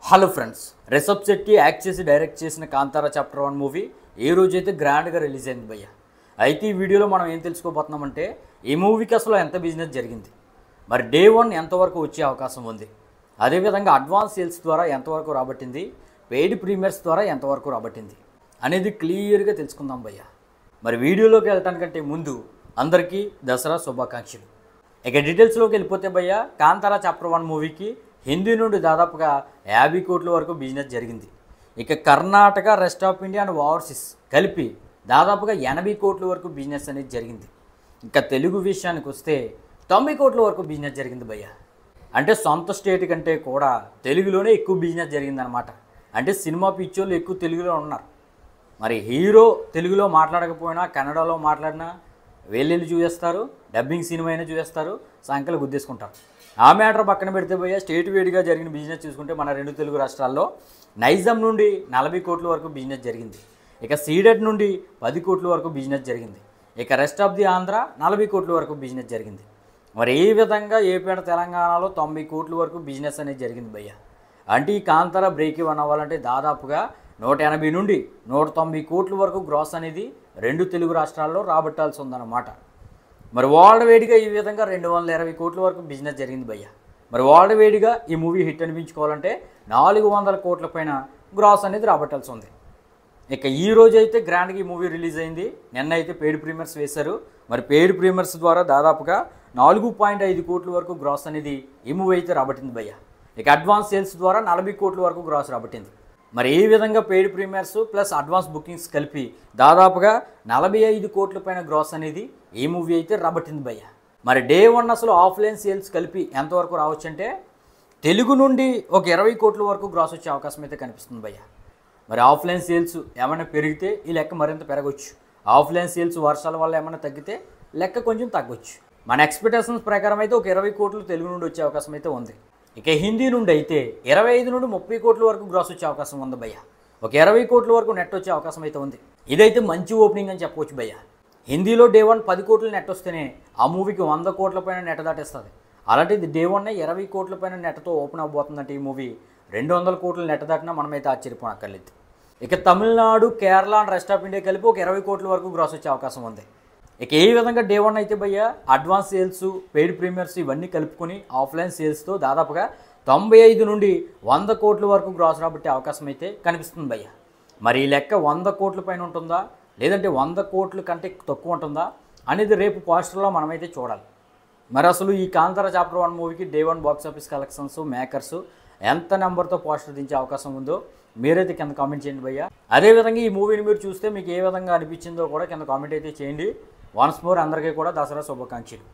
Hello friends, Rishab Shetty act చేసి direct చేసిన Kantara chapter 1 movie ఏ రోజైతే గ్రాండ్గా రిలీజ్ అయింది భయ్య. అయితే ఈ వీడియోలో మనం ఏం తెలుసుకోబోతున్నామంటే ఈ మూవీకి అసలు ఎంత బిజినెస్ జరిగింది, మరి డే 1 ఎంతవరకు వచ్చే అవకాశం ఉంది, అదేవిధంగా అడ్వాన్స్ సేల్స్ ద్వారా ఎంతవరకు రాబట్టింది, పెయిడ్ ప్రీమియర్స్ ద్వారా ఎంతవరకు రాబట్టింది అనేది క్లియర్గా తెలుసుకుందాం భయ్య. మరి వీడియోలోకి వెళ్ళటానికంటే ముందు అందరికీ దసరా శుభాకాంక్షలు. ఇక డీటెయిల్స్లోకి వెళ్ళిపోతే భయ్య, కాంతారా చాప్టర్ 1 మూవీకి హిందీ నుండి దాదాపుగా 50 కోట్ల వరకు బిజినెస్ జరిగింది. ఇక Karnataka, rest of India and overseas కలిపి దాదాపుగా 80 కోట్ల వరకు బిజినెస్ అనేది జరిగింది. ఇంకా తెలుగు విషయానికి వస్తే 90 కోట్ల వరకు బిజినెస్ జరిగింది భయ్య. అంటే సొంత స్టేట్ కంటే కూడా తెలుగులోనే ఎక్కువ బిజినెస్ జరిగిందనమాట. అంటే సినిమా పిచ్చోళ్ళు ఎక్కువ తెలుగులో ఉన్నారు. మరి హీరో తెలుగులో మాట్లాడకపోయినా కన్నడలో మాట్లాడినా వెళ్ళి చూసేస్తారు, డబ్బింగ్ సినిమా అయినా చూసేస్తారు, సంఖ్యలు గుద్దేసుకుంటారు. ఆ మ్యాటర్ పక్కన పెడితే పోయా స్టేట్ వేడిగా జరిగిన బిజినెస్ చూసుకుంటే మన 2 తెలుగు రాష్ట్రాల్లో నైజాం నుండి 40 కోట్ల వరకు బిజినెస్ జరిగింది. ఇక సీడెడ్ నుండి 10 కోట్ల వరకు బిజినెస్ జరిగింది. ఇక రెస్ట్ ఆఫ్ ది ఆంధ్ర 40 కోట్ల వరకు బిజినెస్ జరిగింది. మరి ఈ విధంగా ఏపీ అండ్ తెలంగాణలో 90 కోట్ల వరకు బిజినెస్ అనేది జరిగింది భయ్య. అంటే ఈ కాంతారా బ్రేక్ ఇవన్ అవ్వాలంటే దాదాపుగా 180 నుండి 190 కోట్ల వరకు గ్రాస్ అనేది 2 తెలుగు రాష్ట్రాల్లో రాబట్టాల్సి ఉందన్నమాట. మరి వరల్డ్ వేడిగా ఈ విధంగా 220 కోట్ల వరకు బిజినెస్ జరిగింది భయ్య. మరి వరల్డ్ వేడిగా ఈ మూవీ హిట్ అనిపించుకోవాలంటే 400 కోట్ల పైన గ్రాస్ అనేది రాబట్టాల్సి ఉంది. ఇక ఈ రోజు అయితే గ్రాండ్గా ఈ మూవీ రిలీజ్ అయింది. నిన్న అయితే పెయిడ్ ప్రీమియర్స్ వేశారు. మరి పెయిడ్ ప్రీమియర్స్ ద్వారా దాదాపుగా 4.5 కోట్ల వరకు గ్రాస్ అనేది ఈ మూవీ అయితే రాబట్టింది భయ్య. ఇక అడ్వాన్స్ సేల్స్ ద్వారా 40 కోట్ల వరకు గ్రాస్ రాబట్టింది. మరి ఈ విధంగా paid premieres plus advance bookings కలిపి దాదాపుగా 45 కోట్ల పైన గ్రాస్ అనేది ఈ మూవీ అయితే రాబట్టింది భయ్య. మరి డే 1 అసలు ఆఫ్లైన్ సేల్స్ కలిపి ఎంతవరకు రావచ్చు అంటే తెలుగు నుండి ఒక 20 కోట్ల వరకు గ్రాస్ వచ్చే అవకాశం అయితే కనిపిస్తుంది భయ్య. మరి ఆఫ్లైన్ సేల్స్ ఏమైనా పెరిగితే ఈ లెక్క మరింత పెరగవచ్చు. ఆఫ్లైన్ సేల్స్ వర్షాల వల్ల ఏమైనా తగ్గితే లెక్క కొంచెం తగ్గొచ్చు. మన ఎక్స్పెక్టేషన్స్ ప్రకారం అయితే ఒక 20 కోట్లు తెలుగు నుండి వచ్చే అవకాశం అయితే ఉంది. ఇక హిందీ నుండి అయితే 25 నుండి 30 కోట్ల వరకు గ్రాస్ వచ్చే అవకాశం ఉంది భయ్య. ఒక 20 కోట్ల వరకు నెట్ వచ్చే అవకాశం అయితే ఉంది. ఇదైతే మంచి ఓపెనింగ్ అని చెప్పవచ్చు భయ్య. హిందీలో డే 1 10 కోట్ల నెట్ వస్తేనే ఆ మూవీకి 100 కోట్ల పైన నెట్ దాటేస్తుంది. అలాంటిది డే 1 20 కోట్ల పైన నెట్తో ఓపెన్ అవబోతుందంటే ఈ మూవీ 200 కోట్ల నెట్ దాటినా మనమైతే ఆశ్చర్యపోనక్కర్లేదు. ఇక Tamil Nadu, Kerala and rest of India కలిపి ఒక 20 కోట్ల వరకు గ్రాస్ వచ్చే అవకాశం ఉంది. ఇక ఏ విధంగా డే 1 అయితే భయ్య అడ్వాన్స్ సేల్స్, పెయిడ్ ప్రీమియర్స్ ఇవన్నీ కలుపుకొని ఆఫ్లైన్ సేల్స్తో దాదాపుగా 95 నుండి 100 కోట్ల వరకు గ్రాస్ రాబట్టే అవకాశం అయితే కనిపిస్తుంది భయ్య. మరి ఈ లెక్క 100 కోట్ల పైన ఉంటుందా లేదంటే 100 కోట్ల కంటే తక్కువ ఉంటుందా అనేది రేపు పోస్టర్లో మనమైతే చూడాలి. మరి అసలు ఈ కాంతారా చాప్టర్ 1 మూవీకి day 1 box office collections, makers ఎంత నెంబర్తో పోస్టర్ దించే అవకాశం ఉందో మీరైతే కింద కామెంట్ చేయండి భయ్య. అదేవిధంగా ఈ మూవీని మీరు చూస్తే మీకు ఏ విధంగా అనిపించిందో కూడా కింద కామెంట్ అయితే చేయండి. వన్స్ మోర్ అందరికీ కూడా దసరా శుభాకాంక్షలు.